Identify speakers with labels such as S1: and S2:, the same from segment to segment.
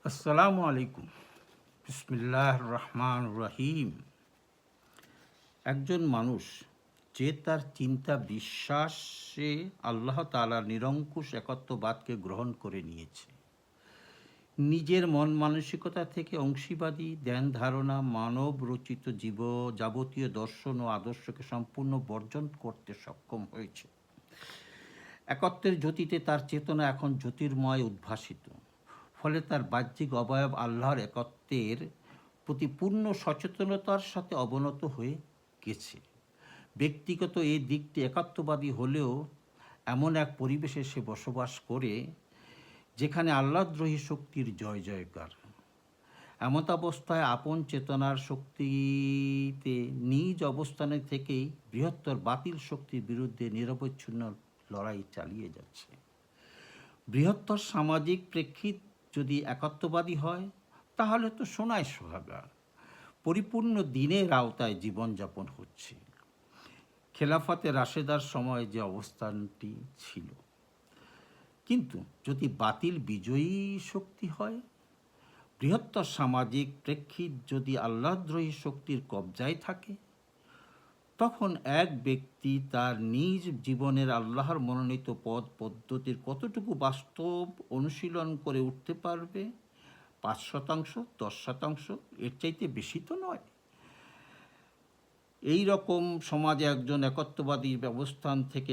S1: আসসালামু আলাইকুম। বিসমিল্লাহির রহমানির রহিম। একজন মানুষ যে তার চিন্তা বিশ্বাসে আল্লাহ তাআলার নিরঙ্কুশ একত্ববাদকে গ্রহণ করে নিয়েছে, নিজের মন মানসিকতা থেকে অংশীবাদী ধ্যান ধারণা, মানব রচিত যাবতীয় দর্শন ও আদর্শকে সম্পূর্ণ বর্জন করতে সক্ষম হয়েছে। একত্বের জ্যোতিতে তার চেতনা এখন জ্যোতির্ময় উদ্ভাসিত। ফলে তার বাহ্যিক অবয়ব আল্লাহর একত্বের প্রতি পূর্ণ সচেতনতার সাথে অবনত হয়ে গেছে। ব্যক্তিগত এই দিকটি একাত্মবাদী হলেও এমন এক পরিবেশে সে বসবাস করে যেখানে আল্লাহদ্রোহী শক্তির জয় জয়কার। এমতাবস্থায় আপন চেতনার শক্তিতে নিজ অবস্থানে থেকেই বৃহত্তর বাতিল শক্তির বিরুদ্ধে নিরবচ্ছিন্ন লড়াই চালিয়ে যাচ্ছে। বৃহত্তর সামাজিক প্রেক্ষিত যদি একত্ববাদী হয়, তাহলে তো সোনায় সোহাগা, পরিপূর্ণ দিনের আওতায় জীবনযাপন হচ্ছে। খেলাফতে রাশেদার সময় যে অবস্থানটি ছিল। কিন্তু যদি বাতিল বিজয়ী শক্তি হয়, বৃহত্তর সামাজিক প্রেক্ষিত যদি আল্লাহদ্রোহী শক্তির কবজায় থাকে, তখন এক ব্যক্তি তার নিজ জীবনের আল্লাহর মনোনীত পথ পদ্ধতির কতটুকু বাস্তব অনুশীলন করে উঠতে পারবে? 5%, 10%, এর চাইতে বেশি তো নয়। এই রকম সমাজে একজন একত্ববাদী ব্যবস্থান থেকে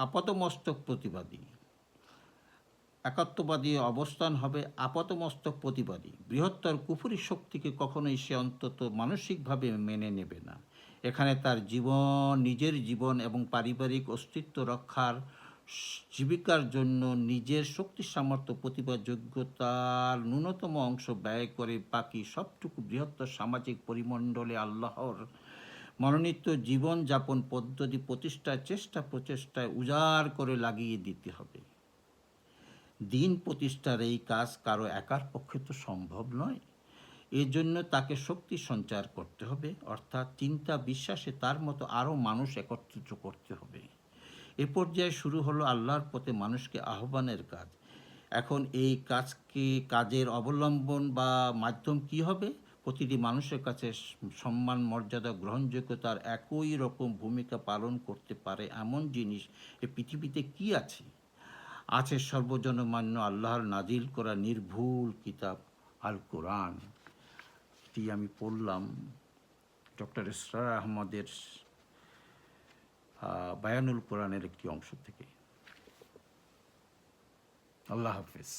S1: আপাতমস্তক প্রতিবাদী একাত্মবাদী অবস্থান হবে আপাতমস্তক প্রতিবাদী। বৃহত্তর কুফরি শক্তিকে কখনোই সে অন্তত মানসিকভাবে মেনে নেবে না। এখানে তার নিজের জীবন এবং পারিবারিক অস্তিত্ব রক্ষার, জীবিকার জন্য নিজের শক্তি সামর্থ্য প্রতিভা যোগ্যতার ন্যূনতম অংশ ব্যয় করে বাকি সবটুকু বৃহত্তর সামাজিক পরিমণ্ডলে আল্লাহর মনোনীত জীবনযাপন পদ্ধতি প্রতিষ্ঠায় প্রচেষ্টায় উজাড় করে লাগিয়ে দিতে হবে। দিন প্রতিষ্ঠার এই কাজ কারো একার পক্ষে তো সম্ভব নয়। এজন্য তাকে শক্তি সঞ্চার করতে হবে, অর্থাৎ চিন্তা বিশ্বাসে তার মতো আরও মানুষ একত্রিত করতে হবে। এ পর্যায়ে শুরু হলো আল্লাহর পথে মানুষকে আহ্বানের কাজ। এখন এই কাজের অবলম্বন বা মাধ্যম কি হবে? প্রতিটি মানুষের কাছে সম্মান, মর্যাদা, গ্রহণযোগ্যতার একই রকম ভূমিকা পালন করতে পারে এমন জিনিস এ পৃথিবীতে কি আছে? আছে সর্বজনমান্য আল্লাহর নাজিল করা নির্ভুল কিতাব আল কোরআন। এটি আমি পড়লাম ডক্টর ইসরার আহমদের বায়ানুল কোরআনের একটি অংশ থেকে। আল্লাহ হাফেজ।